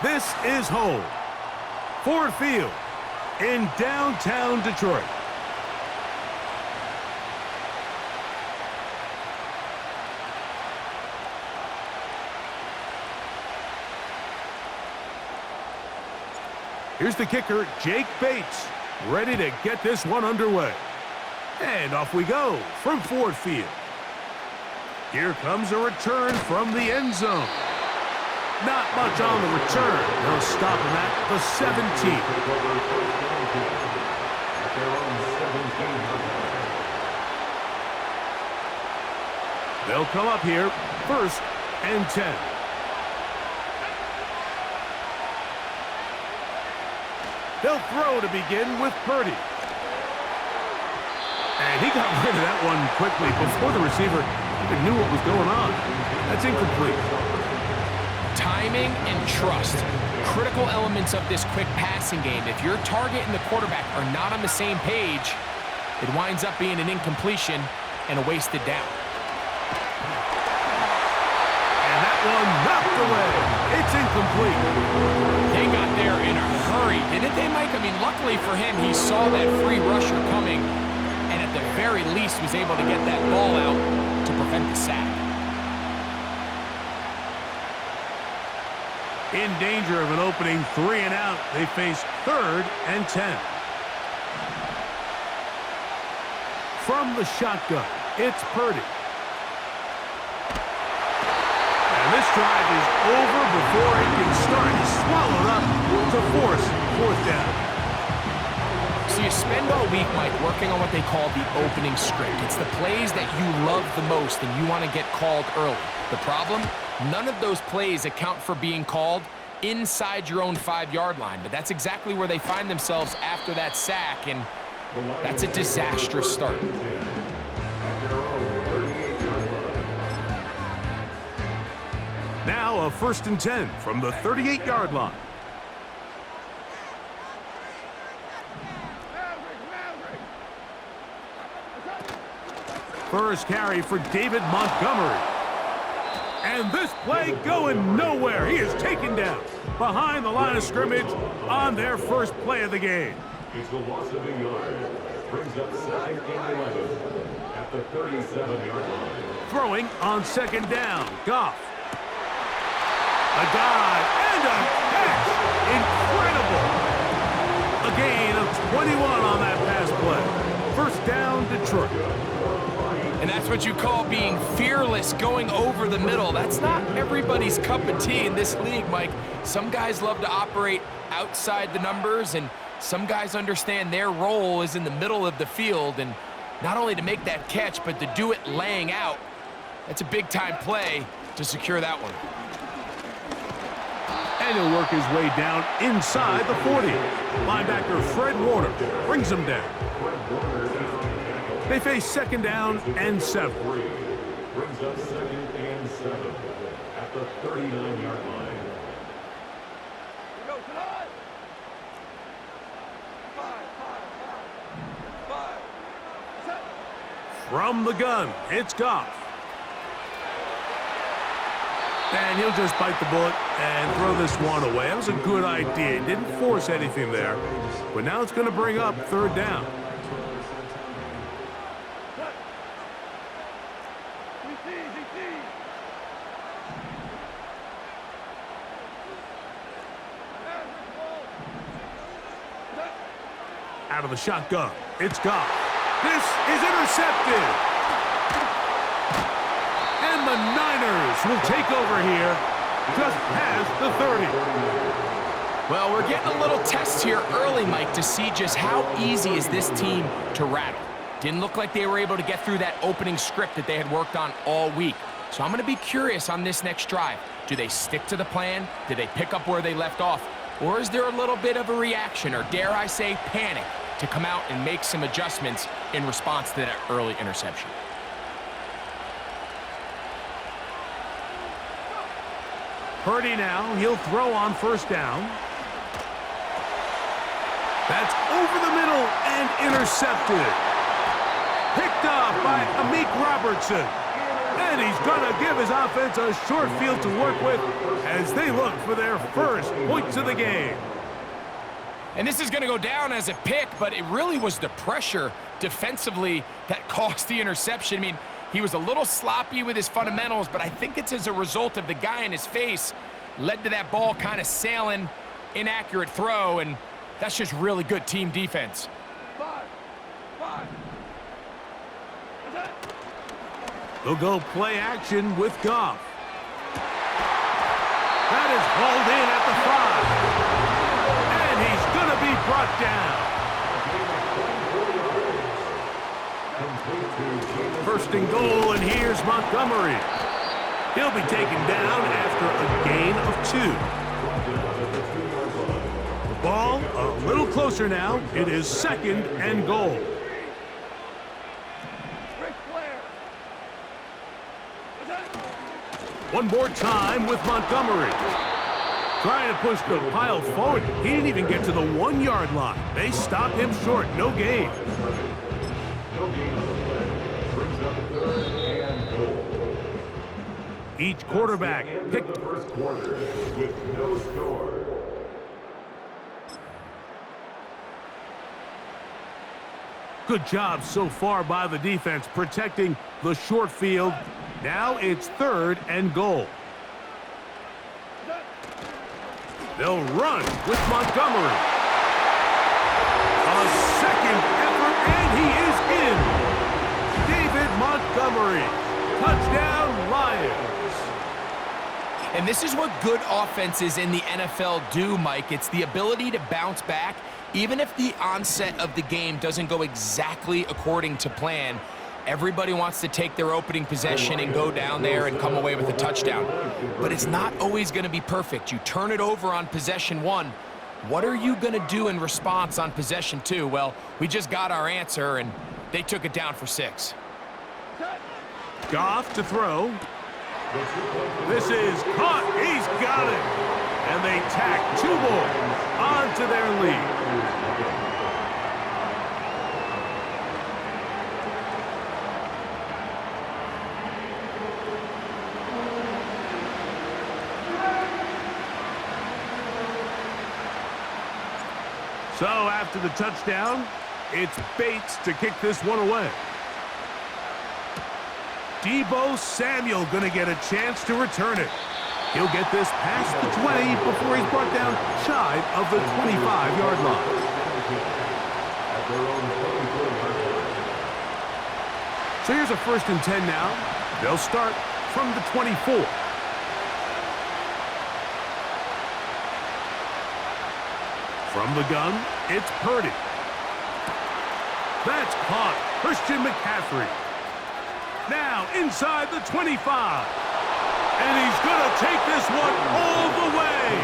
This is home. Ford Field in downtown Detroit. Here's the kicker, Jake Bates, ready to get this one underway. And off we go from Ford Field. Here comes a return from the end zone. Not much on the return. No stopping at the 17. They'll come up here, 1st and 10. They'll throw to begin with Purdy. And he got rid of that one quickly before the receiver even knew what was going on. That's incomplete. Timing and trust, critical elements of this quick passing game. If your target and the quarterback are not on the same page, it winds up being an incompletion and a wasted down. And that one knocked away. It's incomplete. They got there in a hurry, didn't they, Mike? I mean, luckily for him, he saw that free rusher coming and at the very least was able to get that ball out to prevent the sack. In danger of an opening 3 and out, they face 3rd and 10. From the shotgun, it's Purdy. And this drive is over before it can start. He's swallowed up to force 4th down. So you spend all week, Mike, working on what they call the opening script. It's the plays that you love the most and you want to get called early. The problem? None of those plays account for being called inside your own 5-yard line. But that's exactly where they find themselves after that sack, and that's a disastrous start. Now a 1st and 10 from the 38-yard line. First carry for David Montgomery. And this play going nowhere. He is taken down behind the line of scrimmage on their first play of the game. It's a loss of a yard. Brings up 2nd and 11 at the 37-yard line. Throwing on 2nd down. Goff. A dive and a catch. Incredible. A gain of 21 on that pass play. 1st down, Detroit. And that's what you call being fearless, going over the middle. That's not everybody's cup of tea in this league, Mike. Some guys love to operate outside the numbers, and some guys understand their role is in the middle of the field, and not only to make that catch, but to do it laying out. That's a big-time play to secure that one. And he'll work his way down inside the 40. Linebacker Fred Warner brings him down. They face 2nd down and 7. Brings up 2nd and 7 at the 39-yard line. From the gun, it's Goff. And he'll just bite the bullet and throw this one away. That was a good idea. He didn't force anything there. But now it's going to bring up 3rd down. Out of the shotgun, it's Goff. This is intercepted. And the Niners will take over here just past the 30. Well, we're getting a little test here early, Mike, to see just how easy is this team to rattle. Didn't look like they were able to get through that opening script that they had worked on all week. So I'm going to be curious on this next drive. Do they stick to the plan? Do they pick up where they left off? Or is there a little bit of a reaction, or dare I say panic, to come out and make some adjustments in response to that early interception? Purdy now, he'll throw on 1st down. That's over the middle and intercepted. Picked off by Amik Robertson. And he's going to give his offense a short field to work with as they look for their first points of the game. And this is going to go down as a pick, but it really was the pressure defensively that caused the interception. I mean, he was a little sloppy with his fundamentals, but I think it's as a result of the guy in his face led to that ball kind of sailing, inaccurate throw, and that's just really good team defense. They'll go play action with Goff. That is hauled in at the 5. And he's going to be brought down. First and goal, and here's Montgomery. He'll be taken down after a gain of 2. The ball a little closer now. It is second and goal. One more time with Montgomery. Trying to push the pile forward. He didn't even get to the 1-yard line. They stopped him short. No gain. Each quarterback picked First quarter with no score. Good job so far by the defense protecting the short field. Now it's third and goal. They'll run with Montgomery. A second effort, and he is in. David Montgomery. Touchdown, Lions. And this is what good offenses in the NFL do, Mike. It's the ability to bounce back, even if the onset of the game doesn't go exactly according to plan. Everybody wants to take their opening possession and go down there and come away with a touchdown. But it's not always going to be perfect. You turn it over on possession 1. What are you going to do in response on possession 2? Well, we just got our answer, and they took it down for 6. Goff to throw. This is caught. He's got it. And they tack 2 more onto their lead. So after the touchdown, it's Bates to kick this one away. Deebo Samuel going to get a chance to return it. He'll get this past the 20 before he's brought down shy of the 25-yard line. So here's a first and 10 now. They'll start from the 24. From the gun, it's Purdy. That's caught. Christian McCaffrey. Now inside the 25. And he's going to take this one all the way.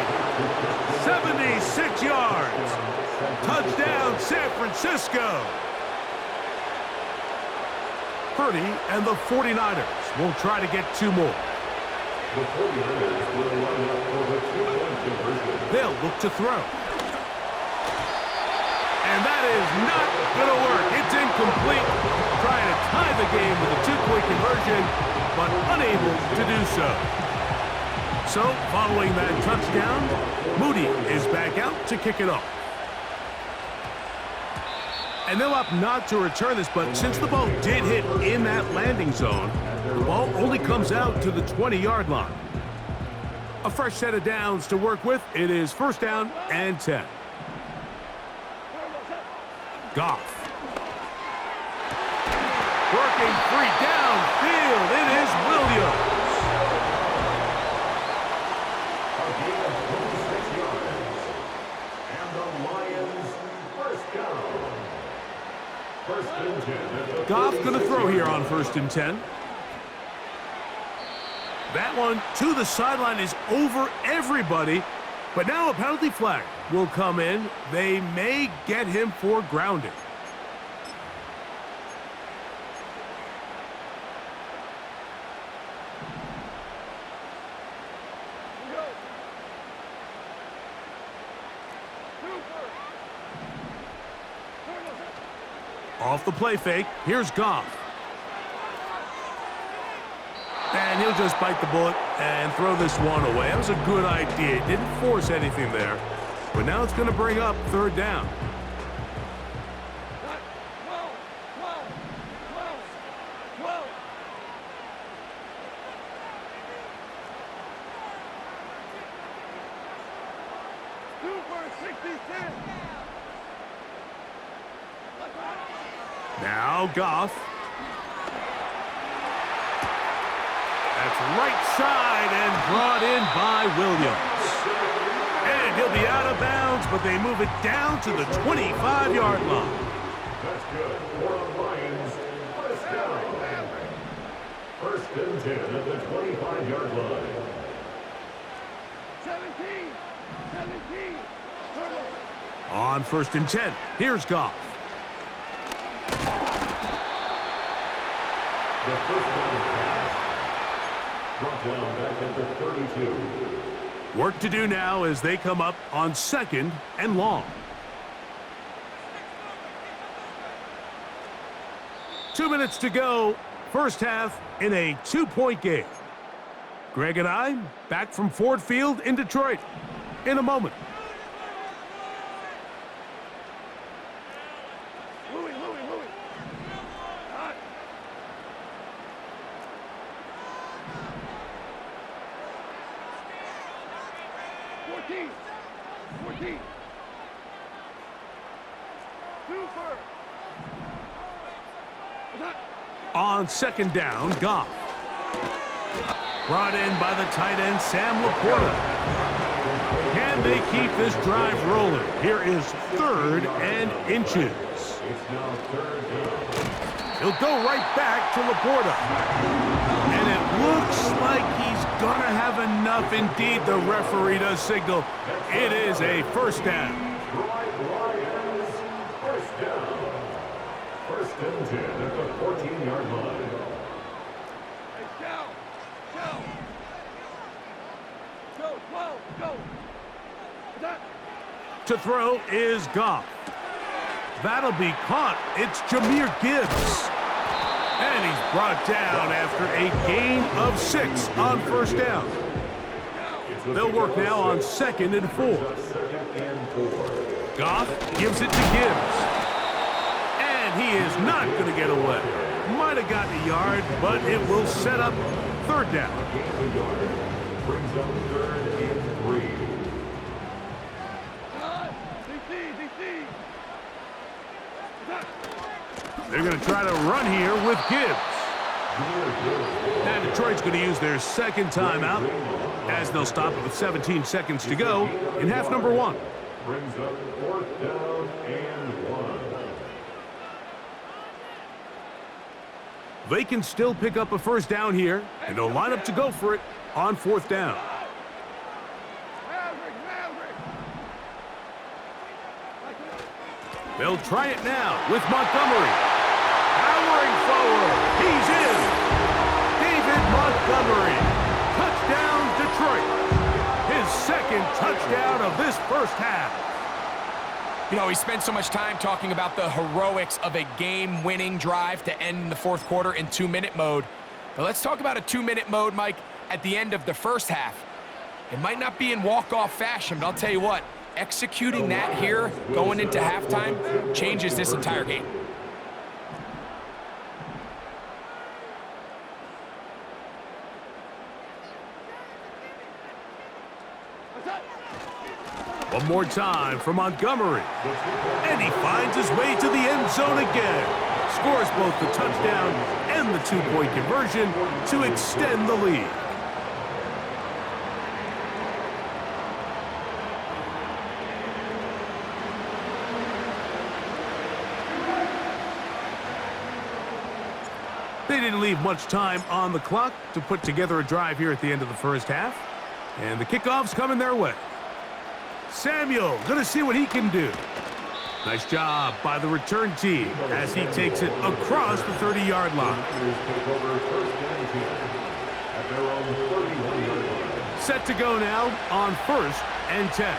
76 yards. Touchdown, San Francisco. Purdy and the 49ers will try to get 2 more. The 49ers will line up for the 2-point conversion. They'll look to throw. And that is not going to work. It's incomplete. Trying to tie the game with a 2-point conversion, but unable to do so. So, following that touchdown, Moody is back out to kick it off. And they'll opt not to return this, but since the ball did hit in that landing zone, the ball only comes out to the 20-yard line. A fresh set of downs to work with. It is first down and 10. Goff. Working free downfield. It is Williams. A gain of 26 yards. And the Lions first down. First and 10. Goff going to throw here on first and 10. That one to the sideline is over everybody. But now a penalty flag will come in. They may get him for grounding. Off the play fake, here's Goff. And he'll just bite the bullet and throw this one away. That was a good idea. He didn't force anything there. But now it's going to bring up third down. Now Goff. That's right side and brought in by Williams. And he'll be out of bounds, but they move it down to the 25-yard line. That's good. For the Lions, first down. First and 10 at the 25-yard line. 17. On first and 10, here's Goff. The first down pass. Brought down back at the 32. Work to do now as they come up on second and long. 2 minutes to go, first half in a 2-point game. Greg and I back from Ford Field in Detroit in a moment. On second down, Goff. Brought in by the tight end, Sam Laporta. Can they keep this drive rolling? Here is third and inches. It's now third down. He'll go right back to Laporta. And it looks like he's going to have enough. Indeed, the referee does signal. It is a first down. Lions, first down. First and 10 at the 14-yard line. To throw is Goff. That'll be caught. It's Jahmyr Gibbs. And he's brought down after a gain of 6 on first down. They'll work now on second and 4. Goff gives it to Gibbs. And he is not going to get away. Might have gotten a yard, but it will set up third down. Brings up third and 3. They're going to try to run here with Gibbs. And Detroit's going to use their second timeout as they'll stop it with 17 seconds to go in half number 1. Brings up fourth down and 1. They can still pick up a first down here, and they'll line up to go for it on fourth down. They'll try it now with Montgomery. Powering forward. He's in. David Montgomery. Touchdown, Detroit. His second touchdown of this first half. You know, he spent so much time talking about the heroics of a game-winning drive to end the fourth quarter in 2-minute mode. But let's talk about a 2-minute mode, Mike, at the end of the first half. It might not be in walk-off fashion, but I'll tell you what, executing that here going into halftime changes this entire game. One more time for Montgomery. And he finds his way to the end zone again. Scores both the touchdown and the 2-point conversion to extend the lead. They didn't leave much time on the clock to put together a drive here at the end of the first half. And the kickoff's coming their way. Samuel going to see what he can do. Nice job by the return team as he takes it across the 30-yard line. Set to go now on first and 10.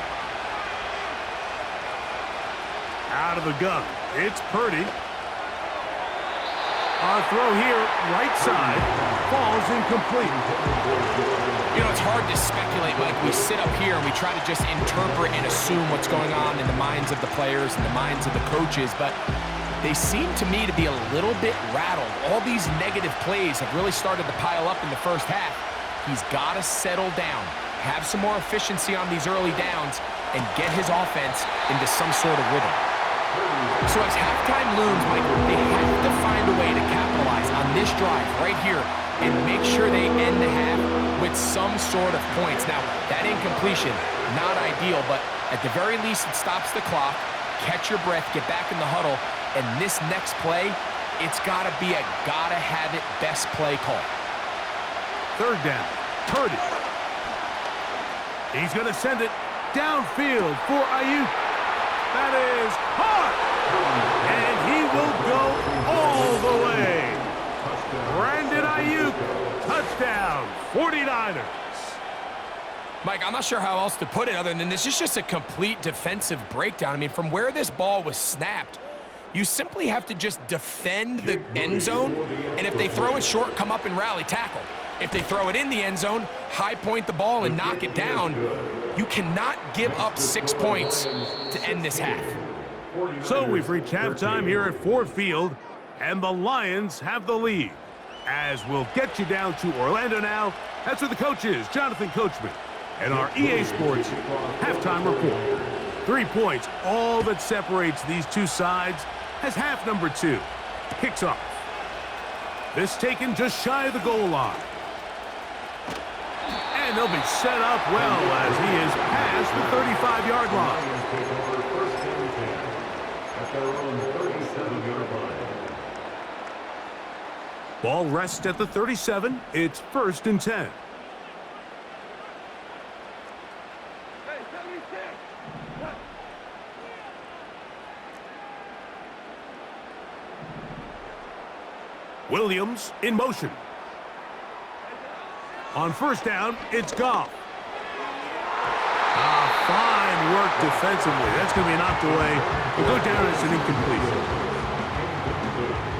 Out of the gun, it's Purdy. On throw here, right side, falls incomplete. You know, it's hard to speculate, Mike. We sit up here and we try to just interpret and assume what's going on in the minds of the players and the minds of the coaches, but they seem to me to be a little bit rattled. All these negative plays have really started to pile up in the first half. He's got to settle down, have some more efficiency on these early downs, and get his offense into some sort of rhythm. So as halftime looms, Mike, they have to find a way to capitalize on this drive right here and make sure they end the half with some sort of points. Now, that incompletion, not ideal, but at the very least it stops the clock. Catch your breath, get back in the huddle, and this next play, it's got to be a gotta-have-it best play call. Third down, Purdy. He's going to send it downfield for Ayuk. That is hard, and he will go all the way. Brandon Ayuk, touchdown, 49ers. Mike, I'm not sure how else to put it other than this is just a complete defensive breakdown. I mean, from where this ball was snapped, you simply have to just defend the end zone, and if they throw it short, come up and rally tackle. If they throw it in the end zone, high point the ball and knock it down. You cannot give up 6 points to end this half. So we've reached halftime here at Ford Field, and the Lions have the lead. As we'll get you down to Orlando now, that's where the coach is, Jonathan Coachman, and our EA Sports halftime report. 3 points, all that separates these two sides, as half number 2 kicks off. This taken just shy of the goal line. And they'll be set up well as he is past the 35-yard line. At their own 37-yard line. Ball rests at the 37. It's 1st and 10. Williams in motion. On 1st down, it's Goff. Fine work defensively. That's going to be knocked away. We'll go down as an incompletion.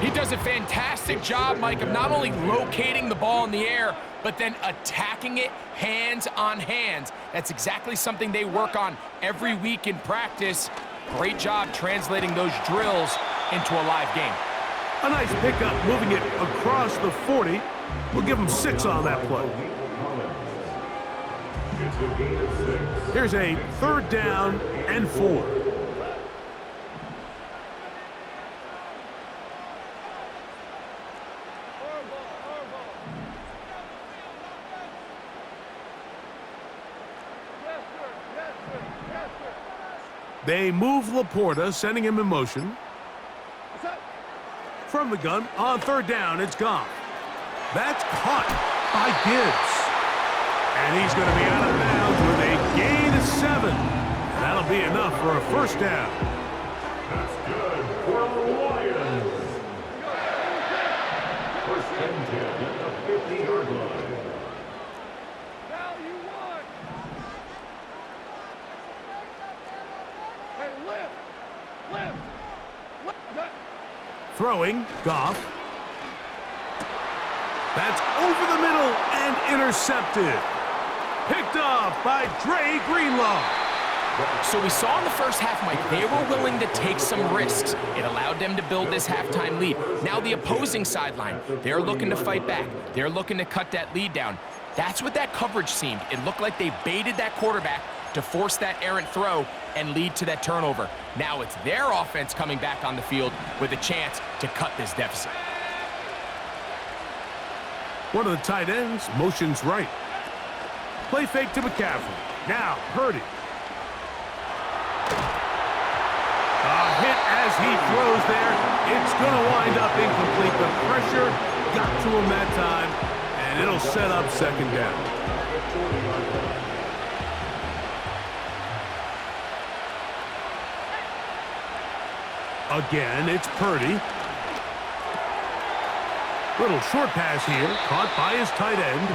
He does a fantastic job, Mike, of not only locating the ball in the air, but then attacking it hands on hands. That's exactly something they work on every week in practice. Great job translating those drills into a live game. A nice pickup, moving it across the 40. We'll give him 6 on that play. Here's a 3rd down and 4. They move Laporta, sending him in motion. From the gun, on 3rd down, it's gone. That's caught by Gibbs. And he's going to be out of bounds with a gain of 7. And that'll be enough for a 1st down. That's good for the Lions. 1st and 10 at the 50-yard line. Now you won. Hey, lift. Throwing, Goff. That's over the middle and intercepted. Picked off by Dre Greenlaw. So we saw in the first half, Mike, they were willing to take some risks. It allowed them to build this halftime lead. Now the opposing sideline, they're looking to fight back. They're looking to cut that lead down. That's what that coverage seemed. It looked like they baited that quarterback to force that errant throw and lead to that turnover. Now it's their offense coming back on the field with a chance to cut this deficit. One of the tight ends motions right. Play fake to McCaffrey. Now Purdy. A hit as he throws there. It's going to wind up incomplete. The pressure got to him that time, and it'll set up 2nd down. Again, it's Purdy. Little short pass here, caught by his tight end.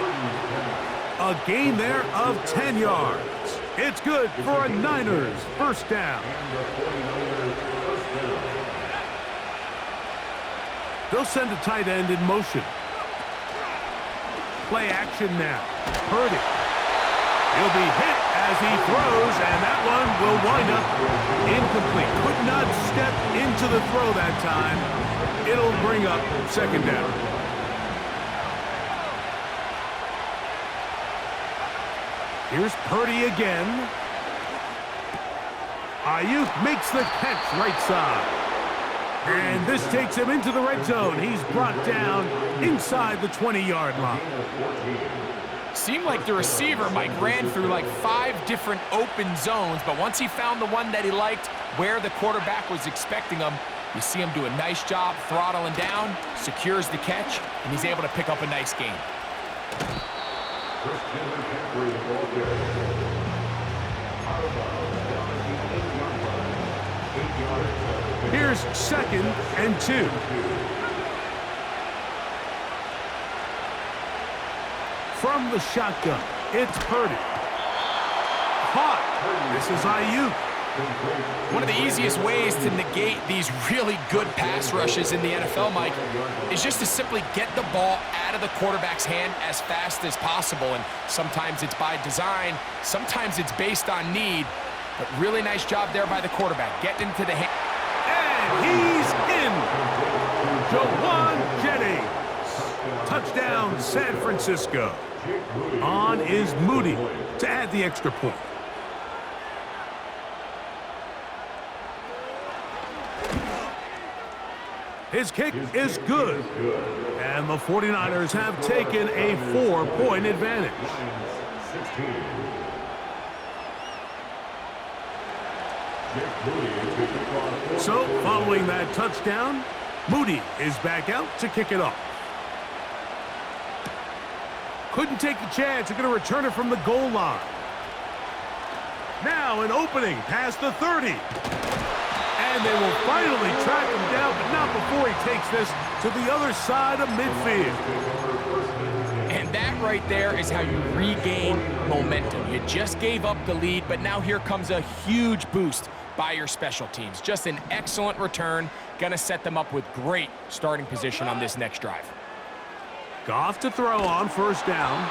A gain there of 10 yards. It's good for a Niners 1st down. They'll send a tight end in motion. Play action now. Purdy. He'll be hit as he throws, and that one will wind up incomplete. Could not step into the throw that time. It'll bring up second down. Here's Purdy again. Ayuk makes the catch right side. And this takes him into the red zone. He's brought down inside the 20-yard line. Seemed like the receiver, Mike, ran through like 5 different open zones, but once he found the one that he liked, where the quarterback was expecting him, you see him do a nice job throttling down, secures the catch, and he's able to pick up a nice gain. Here's 2nd and 2. From the shotgun, it's Purdy. Caught. This is Ayuk. One of the easiest ways to negate these really good pass rushes in the NFL, Mike, is just to simply get the ball out of the quarterback's hand as fast as possible. And sometimes it's by design, sometimes it's based on need. But really nice job there by the quarterback, getting into the hand. And he's in. Jawan Jennings. Touchdown, San Francisco. On is Moody to add the extra point. His kick is good. And the 49ers have taken a 4-point advantage. So, following that touchdown, Moody is back out to kick it off. Couldn't take the chance. They're going to return it from the goal line. Now an opening past the 30. And they will finally track him down, but not before he takes this to the other side of midfield. And that right there is how you regain momentum. You just gave up the lead, but now here comes a huge boost by your special teams. Just an excellent return. Gonna set them up with great starting position on this next drive. Goff to throw on first down.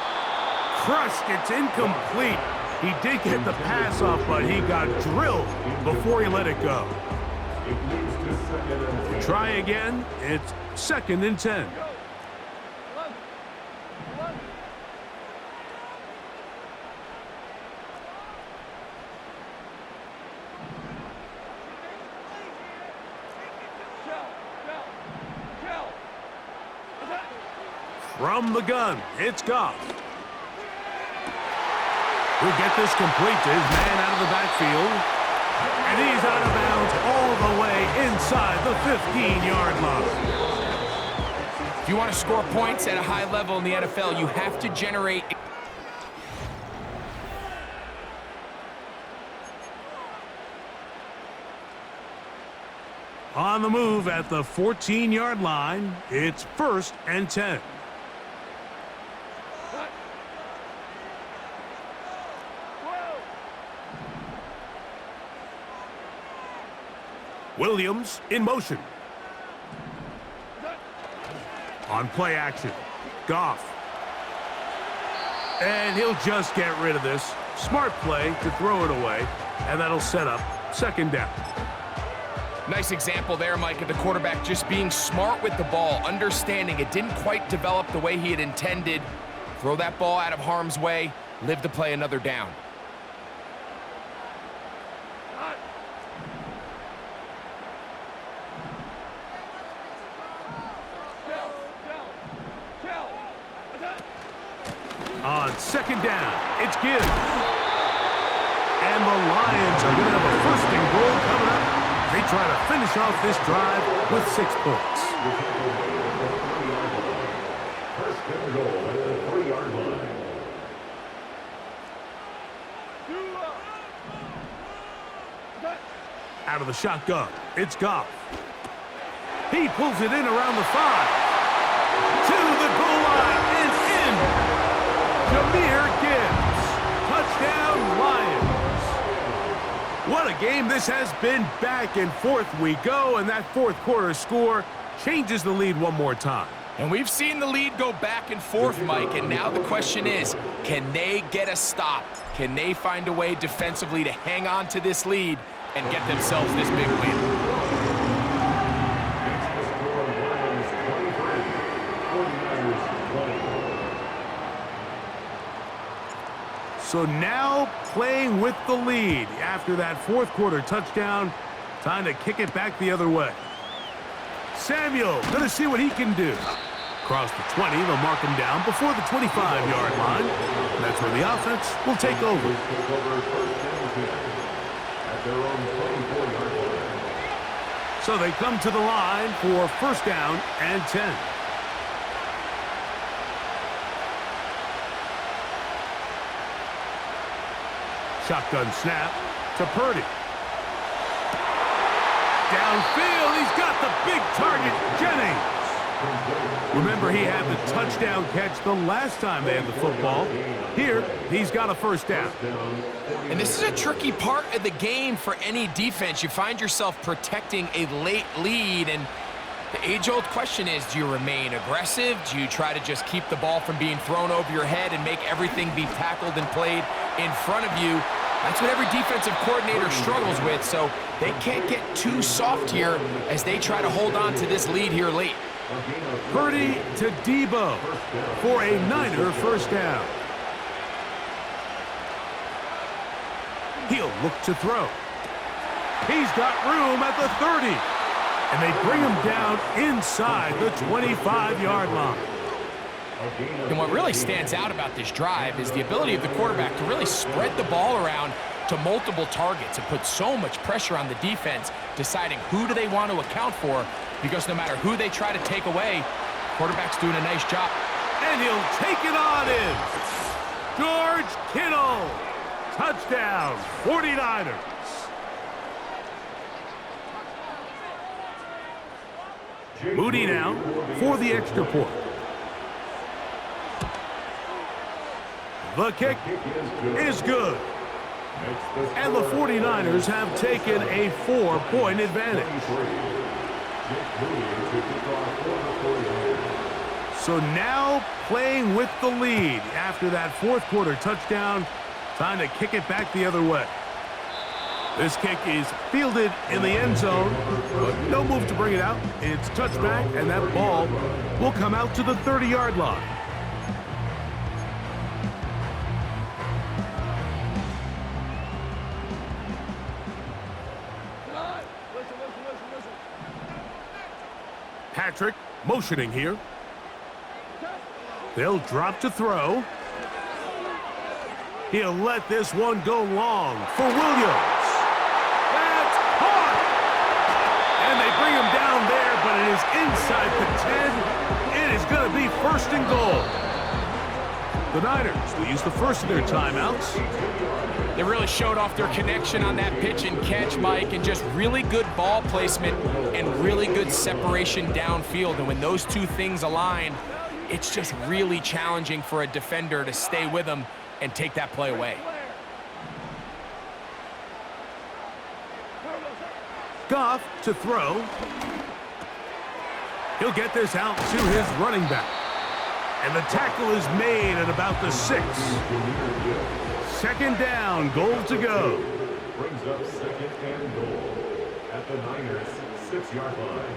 Crushed, it's incomplete. He did get the pass off, but he got drilled before he let it go. Try again. It's 2nd and 10. From the gun, it's Goff. He'll get this complete to his man out of the backfield. And he's out of bounds all the way inside the 15-yard line. If you want to score points at a high level in the NFL, you have to generate. On the move at the 14-yard line, it's 1st and 10. Williams in motion. On play action, Goff. And he'll just get rid of this. Smart play to throw it away, and that'll set up 2nd down. Nice example there, Mike, of the quarterback just being smart with the ball, understanding it didn't quite develop the way he had intended. Throw that ball out of harm's way, live to play another down. On 2nd down, it's Gibbs. And the Lions are going to have a 1st and goal coming up. They try to finish off this drive with 6 points. 1st and goal at the 3-yard line. Out of the shotgun, it's Goff. He pulls it in around the 5. To the goal line and in. Jahmyr Gibbs. Touchdown, Lions. What a game this has been. Back and forth we go, and that 4th quarter score changes the lead one more time. And we've seen the lead go back and forth, Mike, and now the question is, can they get a stop? Can they find a way defensively to hang on to this lead and get themselves this big win? So now playing with the lead after that fourth quarter touchdown, time to kick it back the other way. Samuel gonna see what he can do. Across the 20, they'll mark him down before the 25-yard line. And that's where the offense will take over. So they come to the line for first down and 10. Shotgun snap to Purdy. Downfield, he's got the big target, Jennings. Remember, he had the touchdown catch the last time they had the football. Here, he's got a first down. And this is a tricky part of the game for any defense. You find yourself protecting a late lead, and the age-old question is, do you remain aggressive? Do you try to just keep the ball from being thrown over your head and make everything be tackled and played in front of you? That's what every defensive coordinator struggles with, so they can't get too soft here as they try to hold on to this lead here late. Purdy to Debo for a Niner first down. He'll look to throw. He's got room at the 30. And they bring him down inside the 25-yard line. And what really stands out about this drive is the ability of the quarterback to really spread the ball around to multiple targets and put so much pressure on the defense, deciding who do they want to account for, because no matter who they try to take away, quarterback's doing a nice job. And he'll take it on in. George Kittle. Touchdown, 49ers. Moody now for the extra point. The kick is good. And the 49ers have taken a 4-point advantage. So now playing with the lead after that fourth quarter touchdown, time to kick it back the other way. This kick is fielded in the end zone, but no move to bring it out. It's touchback, and that ball will come out to the 30-yard line. Patrick motioning here. They'll drop to throw. He'll let this one go long for Williams. That's caught! And they bring him down there, but it is inside the 10. It is going to be first and goal. The Niners will use the first of their timeouts. They really showed off their connection on that pitch and catch, Mike, and just really good ball placement and really good separation downfield. And when those two things align, it's just really challenging for a defender to stay with them and take that play away. Goff to throw. He'll get this out to his running back. And the tackle is made at about the 6. Second down, goal to go. Brings up second and goal at the Niners' 6-yard line.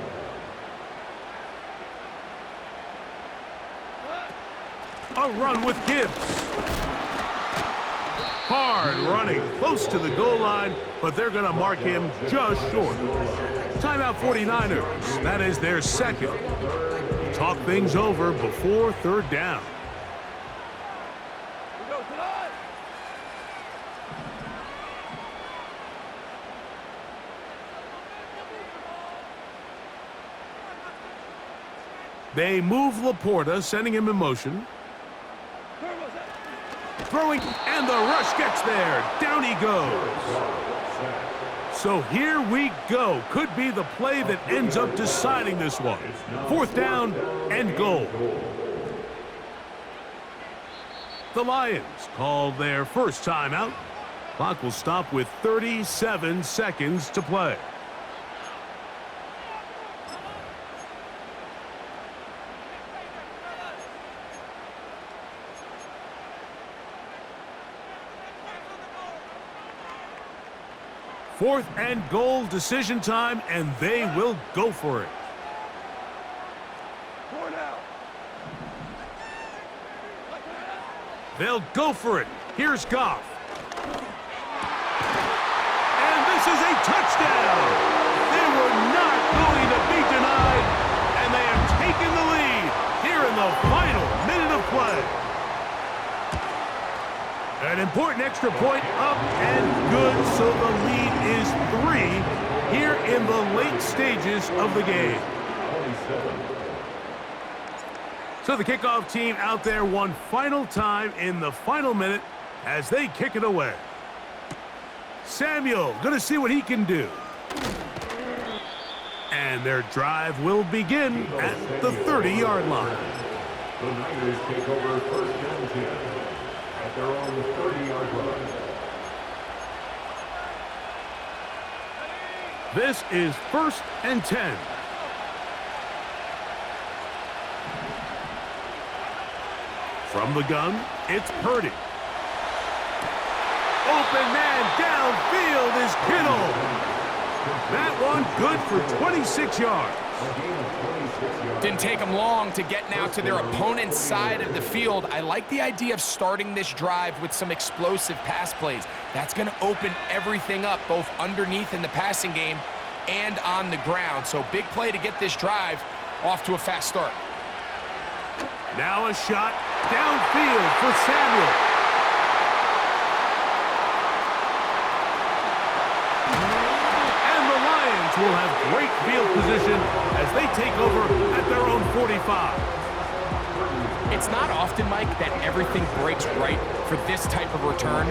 A run with Gibbs. Hard running close to the goal line, but they're going to mark him just short. Timeout 49ers. That is their second. Talk things over before third down. They move Laporta, sending him in motion. Throwing, and the rush gets there. Down he goes. So here we go. Could be the play that ends up deciding this one. Fourth down and goal. The Lions call their first timeout. Clock will stop with 37 seconds to play. 4th and goal, decision time, and they will go for it. Point out. They'll go for it. Here's Goff. And this is a touchdown. They were not going to be denied, and they have taken the lead here in the final minute of play. An important extra point up and good, so the lead is 3 here in the late stages of the game. So the kickoff team out there one final time in the final minute as they kick it away. Samuel gonna see what he can do. And their drive will begin at the 30-yard line. The Niners take over 1st and 10 at their own 30-yard line. This is 1st and 10. From the gun, it's Purdy. Open man downfield is Kittle. That one good for 26 yards. Didn't take them long to get now to their opponent's side of the field. I like the idea of starting this drive with some explosive pass plays. That's going to open everything up, both underneath in the passing game and on the ground. So big play to get this drive off to a fast start. Now a shot downfield for Samuel. And the Lions will have great field position as they take over at their own 45. It's not often, Mike, that everything breaks right for this type of return,